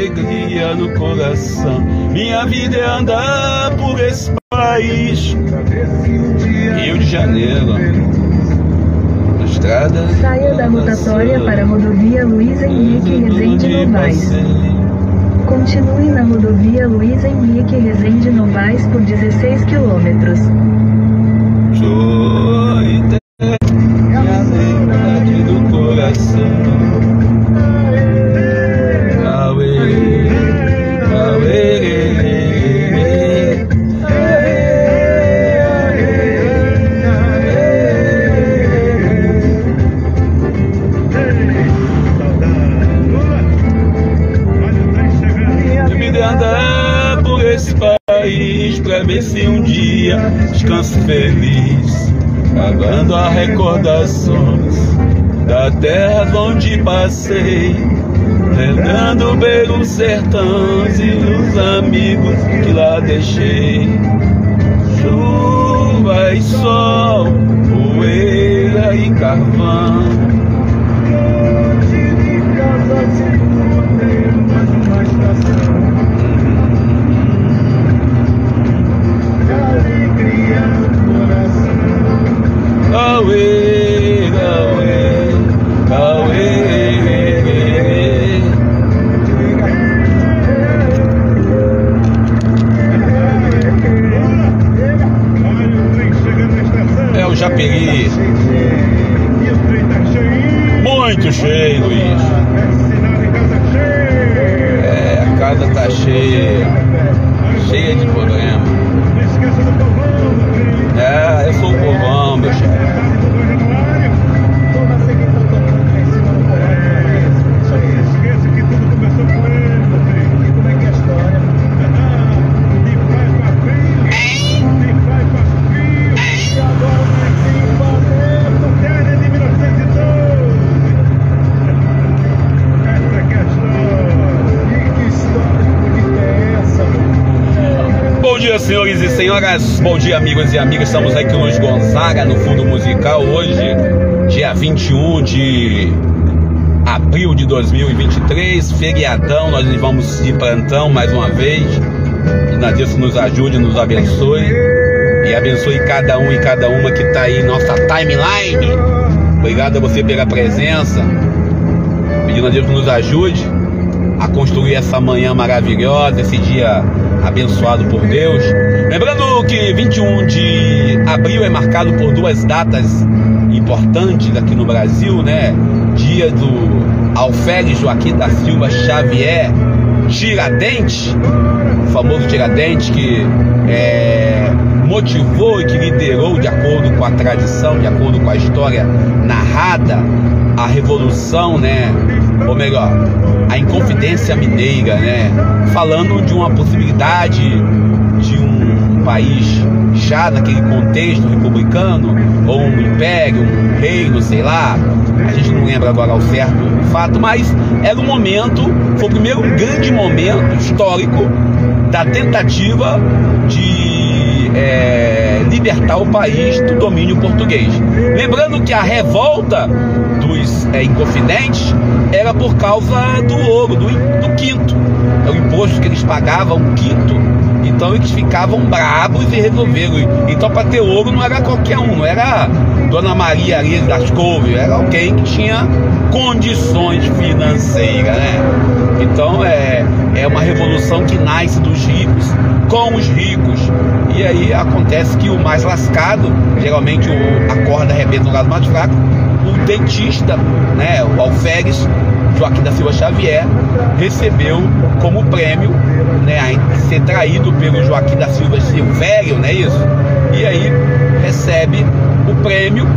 alegria no coração. Minha vida é andar por esse país. Rio de Janeiro, estrada. Saia da rotatória para a rodovia Luiz Henrique Rezende Novaes. Continue na rodovia Luiz Henrique Rezende Novaes por 16 quilômetros. Minha verdade do coração. Andar por esse país pra ver se um dia descanso feliz, pagando as recordações da terra onde passei, lembrando bem os sertões e os amigos que lá deixei. Chuva e sol, poeira e carvão. Aue, aue, aue. É o Japeri. Muito cheio, Luiz. É, a casa tá cheia. Cheia de problema. É, eu sou o povão, meu chefe. Bom dia, senhores e senhoras, bom dia, amigos e amigas. Estamos aqui no Luiz Gonzaga, no Fundo Musical, hoje, dia 21 de abril de 2023, feriadão. Nós vamos de plantão mais uma vez. Que Deus nos ajude, nos abençoe e abençoe cada um e cada uma que está aí em nossa timeline. Obrigado a você pela presença, pedindo a Deus que nos ajude a construir essa manhã maravilhosa, esse dia abençoado por Deus. Lembrando que 21 de abril é marcado por duas datas importantes aqui no Brasil, né? Dia do Alferes Joaquim da Silva Xavier Tiradentes, o famoso Tiradentes que motivou e que liderou, de acordo com a tradição, de acordo com a história narrada, a revolução, né? Ou melhor, a Inconfidência Mineira, né? Falando de uma possibilidade de um país já naquele contexto republicano, ou um império, um reino, sei lá, a gente não lembra agora ao certo o fato, mas era um momento, foi o primeiro grande momento histórico da tentativa de libertar o país do domínio português. Lembrando que a revolta dos Inconfidentes era por causa do ouro, do quinto. É o imposto que eles pagavam, um quinto. Então eles ficavam bravos e resolveram. Então, para ter ouro não era qualquer um, não era Dona Maria ali das Couves, era alguém que tinha condições financeiras, né? Então é uma revolução que nasce dos ricos com os ricos. E aí acontece que o mais lascado, geralmente a corda arrebenta no lado mais fraco, o dentista, né, o Alferes Joaquim da Silva Xavier, recebeu como prêmio, né, ser traído pelo Joaquim da Silva Silvério, não é isso? E aí recebe o prêmio,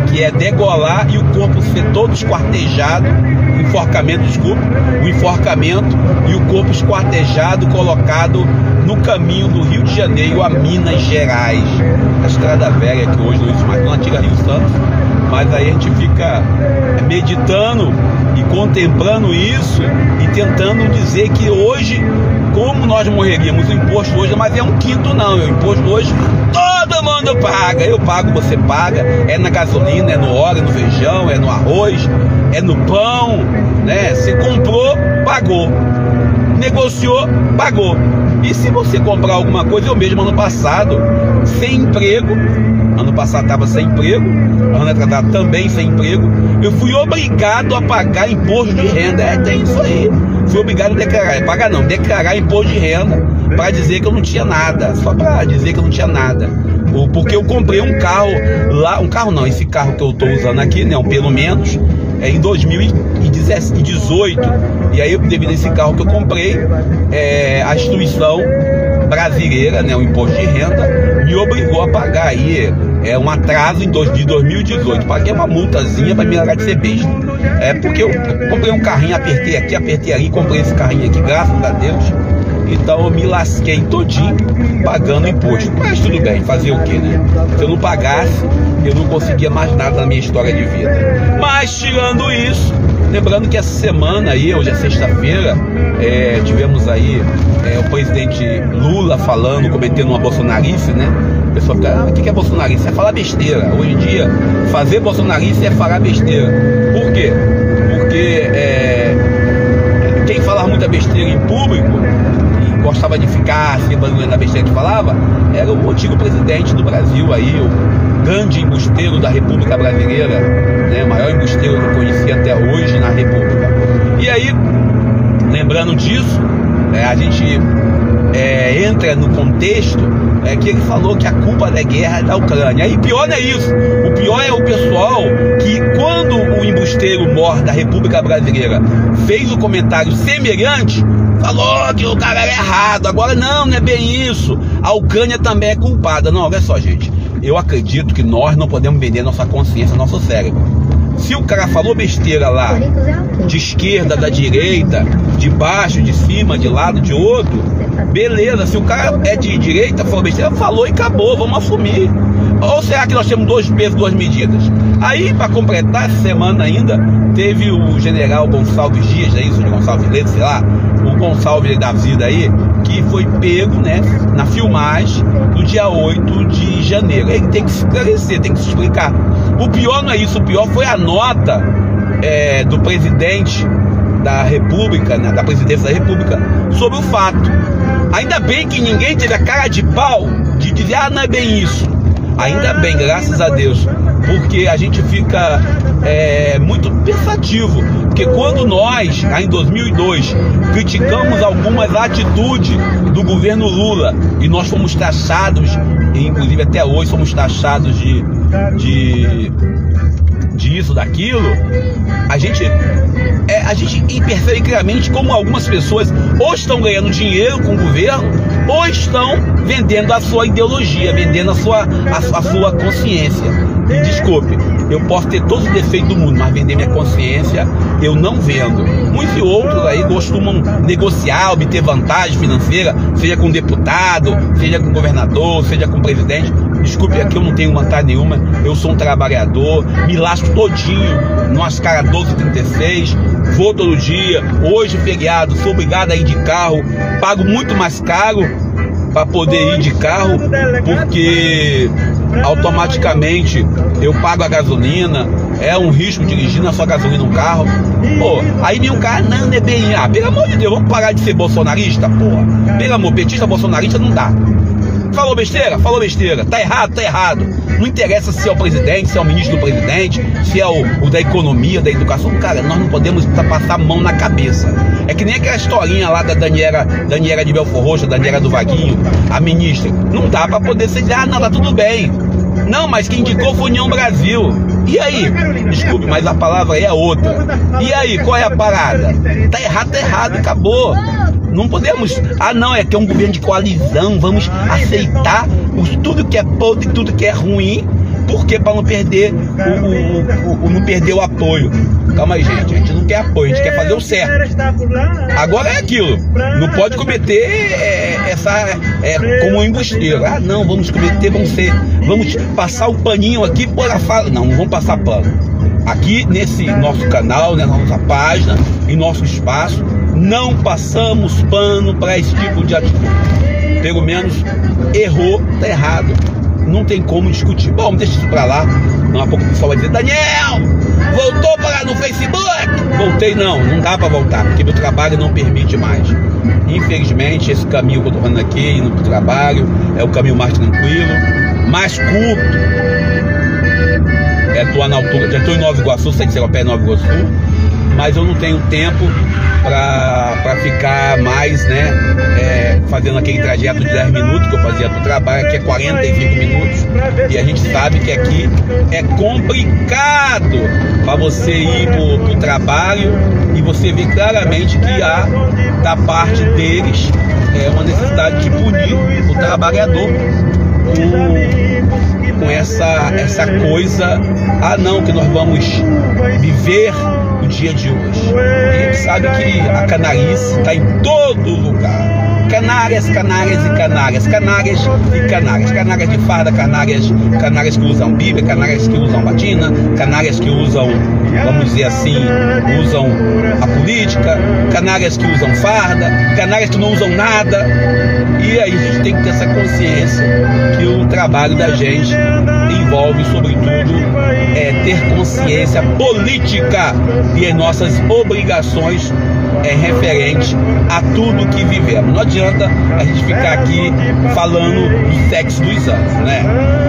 que é degolar e o corpo ser todo esquartejado, enforcamento, desculpa, o enforcamento e o corpo esquartejado, colocado no caminho do Rio de Janeiro a Minas Gerais, a estrada velha que hoje não existe mais, na antiga Rio Santos. Mas aí a gente fica meditando e contemplando isso e tentando dizer que hoje, como nós morreríamos, o imposto hoje, mas é um quinto não, o imposto hoje todo mundo paga, eu pago, você paga, é na gasolina, é no óleo, é no feijão, é no arroz, é no pão, né? Você comprou, pagou. negociou, pagou. E se você comprar alguma coisa, eu mesmo ano passado, sem emprego, ano passado estava sem emprego, ano retrasado também sem emprego, eu fui obrigado a pagar imposto de renda. Tem isso aí. Fui obrigado a declarar, pagar não, declarar imposto de renda para dizer que eu não tinha nada, só para dizer que eu não tinha nada. Porque eu comprei um carro lá, esse carro que eu estou usando aqui, né, pelo menos, em 2018, e aí devido a esse carro que eu comprei, a instituição brasileira, né, o imposto de renda, me obrigou a pagar aí um atraso de 2018, paguei uma multazinha para me largar de ser besta, porque eu comprei um carrinho, apertei aqui, apertei ali, comprei esse carrinho aqui, graças a Deus. Então eu me lasquei todinho pagando imposto. Mas tudo bem, fazer o que, né? Se eu não pagasse, eu não conseguia mais nada na minha história de vida. Mas tirando isso, lembrando que essa semana aí, hoje é sexta-feira, tivemos aí o presidente Lula falando, cometendo uma bolsonarice, né? O pessoal fica, o que é bolsonarice? É falar besteira. Hoje em dia, fazer bolsonarice é falar besteira. Por quê? Porque quem falava muita besteira em público, gostava de ficar se vangloriando da besteira que falava, era o antigo presidente do Brasil aí, o grande embusteiro da República Brasileira, né, o maior embusteiro que eu conheci até hoje na República. E aí, lembrando disso, a gente entra no contexto que ele falou que a culpa da guerra é da Ucrânia. E pior não é isso, o pior é o pessoal que, quando o embusteiro mor da República Brasileira fez o comentário semelhante, falou que o cara era errado. Agora não é bem isso, a Ucrânia também é culpada. Não, olha só, gente, eu acredito que nós não podemos vender nossa consciência, nosso cérebro. Se o cara falou besteira lá, de esquerda, da direita, de baixo, de cima, de lado, de outro, beleza. Se o cara é de direita, falou besteira, falou e acabou, vamos assumir. Ou será que nós temos 2 pesos, 2 medidas? Aí, para completar, essa semana ainda, teve o general Gonçalves Dias, é isso, de Gonçalves Leite, sei lá, o Gonçalves da vida aí, que foi pego, né, na filmagem do dia 8 de janeiro. Ele tem que se esclarecer, tem que se explicar. O pior não é isso, o pior foi a nota do presidente da República, né, da presidência da República, sobre o fato. Ainda bem que ninguém teve a cara de pau de dizer, não é bem isso. Ainda bem, graças a Deus, porque a gente fica muito pensativo, porque quando nós, em 2002, criticamos algumas atitudes do governo Lula, e nós fomos taxados, e inclusive até hoje somos taxados disso, daquilo, a gente percebe claramente como algumas pessoas ou estão ganhando dinheiro com o governo, ou estão vendendo a sua ideologia, vendendo a sua consciência. E desculpe, eu posso ter todos os defeitos do mundo, mas vender minha consciência eu não vendo. Muitos e outros aí costumam negociar, obter vantagem financeira, seja com deputado, seja com governador, seja com presidente. Desculpe, aqui eu não tenho vantagem nenhuma, eu sou um trabalhador, me lasco todinho, nas caras 12h36, vou todo dia, hoje feriado, sou obrigado a ir de carro, pago muito mais caro para poder ir de carro, porque automaticamente eu pago a gasolina, é um risco dirigir na sua gasolina um carro. Pô, aí vem um cara, não é bem, pelo amor de Deus, vamos parar de ser bolsonarista, porra, pelo amor, petista bolsonarista não dá. Falou besteira? Falou besteira. Tá errado? Tá errado. Não interessa se é o presidente, se é o ministro do presidente, se é o da economia, da educação. Cara, nós não podemos passar a mão na cabeça. É que nem aquela historinha lá da Daniela de Belfort Roxo, Daniela do Vaguinho, a ministra. Não dá pra poder ser, não, tá tudo bem. Não, mas quem indicou foi União Brasil. E aí? Desculpe, mas a palavra é outra. E aí, qual é a parada? Tá errado, acabou. Não podemos, não, é que é um governo de coalizão, vamos aceitar tudo que é podre, tudo que é ruim, porque para não perder não perder o apoio. Calma aí, gente, a gente não quer apoio, a gente quer fazer o certo. Agora é aquilo, não pode cometer como um embusteiro. Não, vamos cometer, vamos passar o paninho aqui por a fala. Não vamos passar pano. Aqui nesse nosso canal, na nossa página, em nosso espaço, não passamos pano para esse tipo de atitude. Pelo menos errou, tá errado. Não tem como discutir. Bom, deixa isso pra lá. Daqui a pouco o pessoal vai dizer, Daniel, voltou para lá no Facebook? Voltei não dá pra voltar, porque meu trabalho não permite mais. Infelizmente, esse caminho que eu estou falando aqui, indo para o trabalho, é o caminho mais tranquilo, mais curto. Estou na altura, já estou em Nova Iguaçu, sei que você vai pé em Nova Iguaçu, mas eu não tenho tempo para ficar mais, né, fazendo aquele trajeto de 10 minutos que eu fazia para o trabalho, que é 45 minutos, e a gente sabe que aqui é complicado para você ir para o trabalho, e você vê claramente que há, da parte deles, uma necessidade de punir o trabalhador com essa coisa, não, que nós vamos viver o dia de hoje. E a gente sabe que a canalice está em todo lugar. Canárias, canárias e canárias, canárias e canárias, canárias de farda, canárias que usam Bíblia, canárias que usam batina, canárias que usam, vamos dizer assim, usam a política, canárias que usam farda, canárias que não usam nada. E aí a gente tem que ter essa consciência que o trabalho da gente envolve, sobretudo, ter consciência política e as nossas obrigações referente a tudo que vivemos. Não adianta a gente ficar aqui falando do sexo dos anjos, né?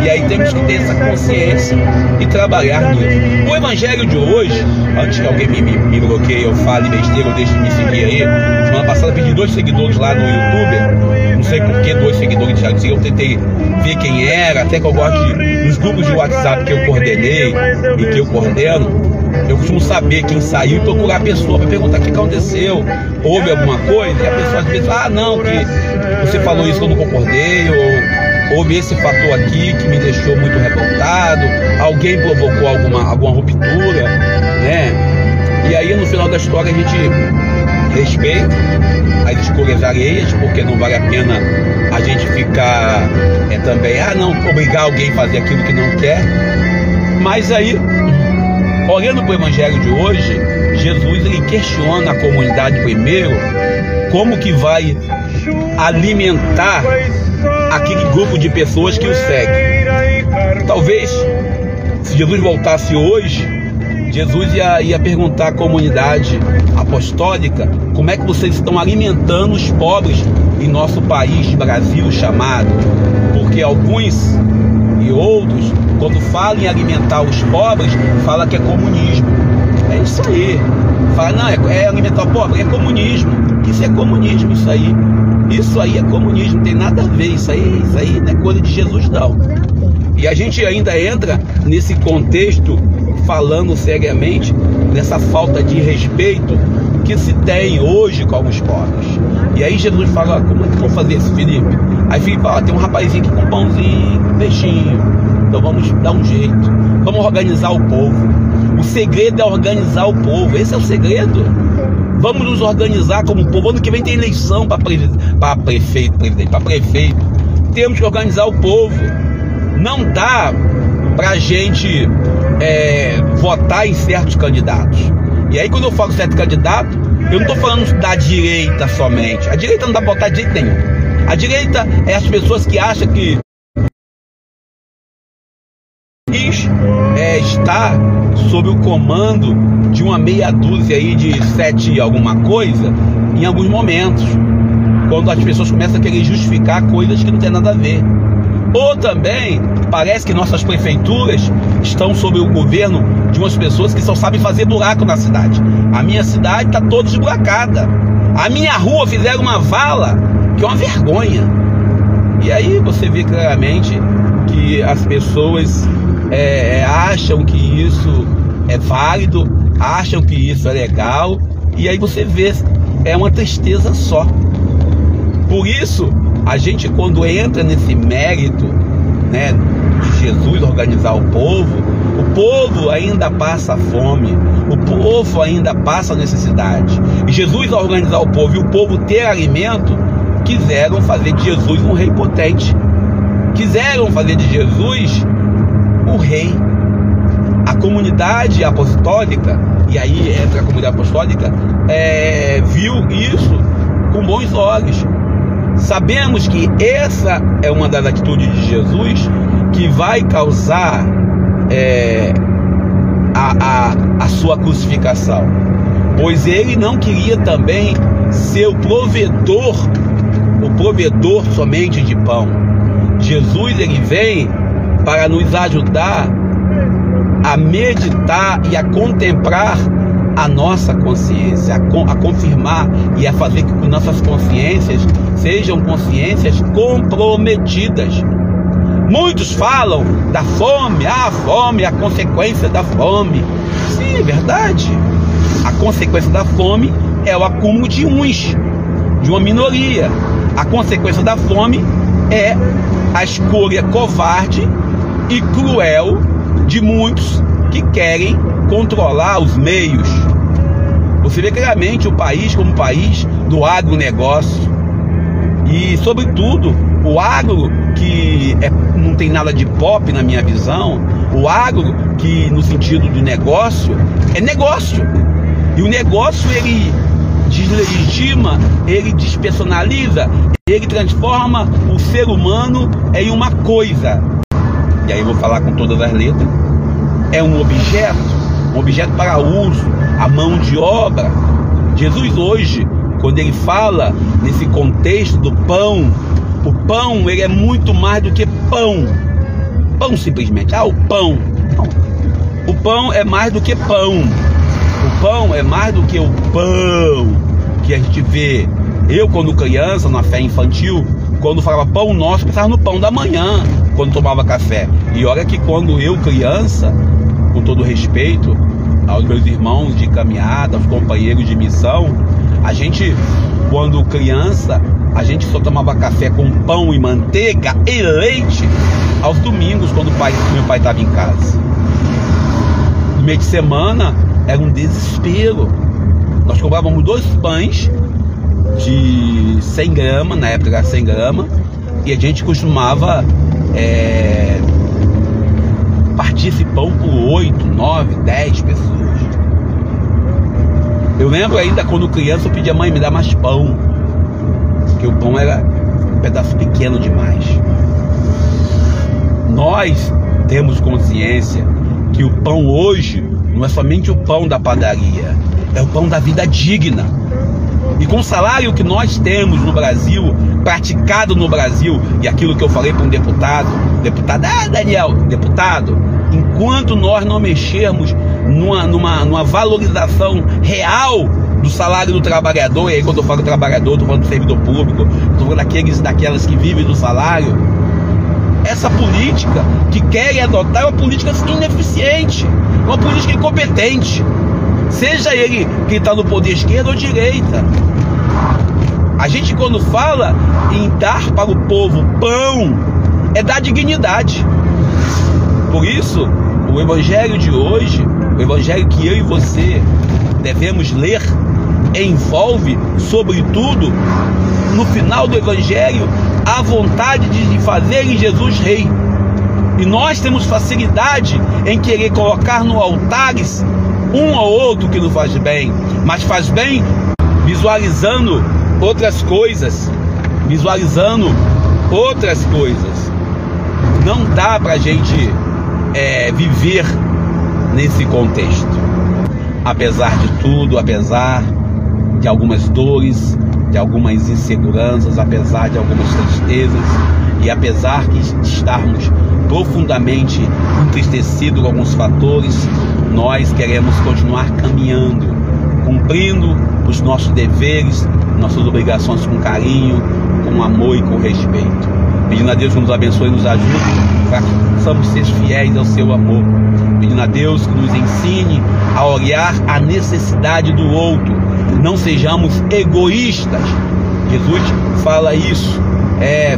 E aí temos que ter essa consciência e trabalhar nisso. O evangelho de hoje, antes que alguém me bloqueie, eu fale besteira, eu deixe de me seguir aí. Semana passada eu pedi 2 seguidores lá no YouTube. Não sei por que 2 seguidores deixaram de seguir. Eu tentei ver quem era, até que eu gosto dos grupos de WhatsApp que eu coordenei e que eu coordeno. Eu costumo saber quem saiu e procurar a pessoa para perguntar o que aconteceu, houve alguma coisa, e a pessoa às vezes fala, não, que você falou isso que eu não concordei, ou houve esse fator aqui que me deixou muito revoltado, alguém provocou alguma ruptura, né? E aí no final da história a gente respeita as escolhas alheias, porque não vale a pena a gente ficar também, não, obrigar alguém a fazer aquilo que não quer. Mas aí, olhando para o evangelho de hoje, Jesus ele questiona a comunidade primeiro, como que vai alimentar aquele grupo de pessoas que o segue. Talvez, se Jesus voltasse hoje, Jesus ia perguntar à comunidade apostólica, como é que vocês estão alimentando os pobres em nosso país, Brasil chamado? Porque alguns e outros, quando falam em alimentar os pobres, fala que é comunismo. É isso aí. Fala, não, é alimentar o pobre, é comunismo. Isso é comunismo, isso aí. Isso aí é comunismo, não tem nada a ver. Isso aí não é coisa de Jesus, não. E a gente ainda entra nesse contexto, falando seriamente, nessa falta de respeito que se tem hoje com os pobres. E aí Jesus fala, como é que vão fazer isso, Felipe? Aí Felipe fala, tem um rapazinho aqui com pãozinho, peixinho, então vamos dar um jeito, vamos organizar o povo. O segredo é organizar o povo, esse é o segredo. Vamos nos organizar como povo. Ano que vem tem eleição para prefeito. Temos que organizar o povo. Não dá pra gente votar em certos candidatos. E aí quando eu falo certo candidato, eu não estou falando da direita somente. A direita não dá pra votar de jeito nenhum. A direita é as pessoas que acham que está sob o comando de uma meia dúzia aí de 7 alguma coisa, em alguns momentos, quando as pessoas começam a querer justificar coisas que não tem nada a ver. Ou também parece que nossas prefeituras estão sob o governo de umas pessoas que só sabem fazer buraco na cidade. A minha cidade está toda esburacada. A minha rua fizeram uma vala que é uma vergonha. E aí você vê claramente que as pessoas acham que isso é válido, acham que isso é legal, e aí você vê, é uma tristeza só. Por isso, a gente quando entra nesse mérito, né, de Jesus organizar o povo ainda passa fome, o povo ainda passa necessidade. E Jesus, ao organizar o povo e o povo ter alimento, quiseram fazer de Jesus um rei potente, quiseram fazer de Jesus o rei. A comunidade apostólica, e aí entra a comunidade apostólica, viu isso com bons olhos. Sabemos que essa é uma das atitudes de Jesus que vai causar a sua crucificação, pois ele não queria também ser o provedor somente de pão. Jesus, ele vem para nos ajudar a meditar e a contemplar a nossa consciência, a confirmar e a fazer com que nossas consciências sejam consciências comprometidas. Muitos falam da fome, a fome, a consequência da fome. Sim, é verdade. A consequência da fome é o acúmulo de uns, de uma minoria. A consequência da fome é a escolha covarde e cruel de muitos que querem controlar os meios. Você vê claramente o país como país do agronegócio. E, sobretudo, o agro que não tem nada de pop na minha visão, o agro que no sentido de negócio, é negócio. E o negócio, ele deslegitima, ele despersonaliza, ele transforma o ser humano em uma coisa. E aí eu vou falar com todas as letras. É um objeto para uso, a mão de obra. Jesus hoje, quando ele fala nesse contexto do pão, o pão, ele é muito mais do que pão. Pão simplesmente, o pão. O pão é mais do que pão. O pão é mais do que o pão que a gente vê. Eu, quando criança, na fé infantil, quando falava pão nosso, pensava no pão da manhã, quando tomava café. E olha que quando eu, criança, com todo respeito aos meus irmãos de caminhada, aos companheiros de missão, a gente, quando criança, a gente só tomava café com pão e manteiga e leite aos domingos, quando meu pai estava em casa. No meio de semana era um desespero. Nós comprávamos 2 pães de 100 gramas, na época era 100 gramas, e a gente costumava partir esse pão por 8, 9, 10 pessoas. Eu lembro ainda quando criança eu pedia: mãe, me dá mais pão, porque o pão era um pedaço pequeno demais. Nós temos consciência que o pão hoje não é somente o pão da padaria, é o pão da vida digna. E com o salário que nós temos no Brasil, praticado no Brasil, e aquilo que eu falei para um deputado, Daniel, deputado, enquanto nós não mexermos numa valorização real do salário do trabalhador, e aí quando eu falo trabalhador, estou falando do servidor público, estou falando daquelas que vivem do salário, essa política que querem adotar é uma política ineficiente, uma política incompetente, seja ele quem está no poder esquerda ou direita. A gente, quando fala em dar para o povo pão, é dar dignidade. Por isso, o evangelho de hoje, o evangelho que eu e você devemos ler, envolve, sobretudo, no final do evangelho, a vontade de fazer em Jesus rei. E nós temos facilidade em querer colocar no altares um ou outro que não faz bem, mas faz bem visualizando outras coisas, Não dá pra gente viver nesse contexto. Apesar de tudo, apesar de algumas dores, de algumas inseguranças, apesar de algumas tristezas, e apesar de estarmos profundamente entristecidos com alguns fatores, nós queremos continuar caminhando, cumprindo os nossos deveres, nossas obrigações com carinho, com amor e com respeito. Pedindo a Deus que nos abençoe e nos ajude para que possamos ser fiéis ao seu amor. Pedindo a Deus que nos ensine a olhar a necessidade do outro. Não sejamos egoístas. Jesus fala isso.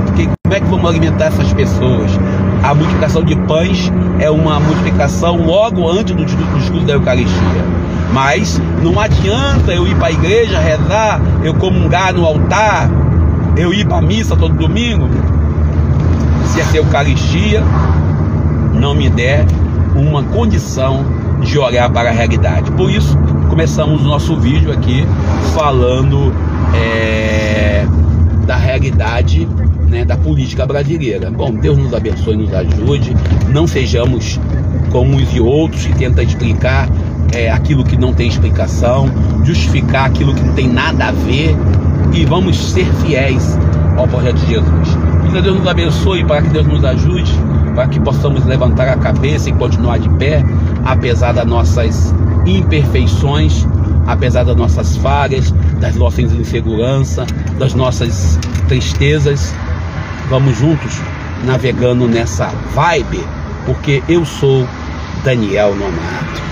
Porque como é que vamos alimentar essas pessoas? A multiplicação de pães é uma multiplicação logo antes do discurso da Eucaristia. Mas não adianta eu ir para a igreja rezar, eu comungar no altar, eu ir para a missa todo domingo, se essa Eucaristia não me der uma condição de olhar para a realidade. Por isso, começamos o nosso vídeo aqui falando da realidade, da política brasileira. Bom, Deus nos abençoe e nos ajude. Não sejamos como uns e outros que tentam explicar aquilo que não tem explicação, justificar aquilo que não tem nada a ver, e vamos ser fiéis ao projeto de Jesus. Que Deus nos abençoe, para que Deus nos ajude, para que possamos levantar a cabeça e continuar de pé, apesar das nossas imperfeições, apesar das nossas falhas, das nossas inseguranças, das nossas tristezas. Vamos juntos navegando nessa vibe, porque eu sou Daniel Nonato.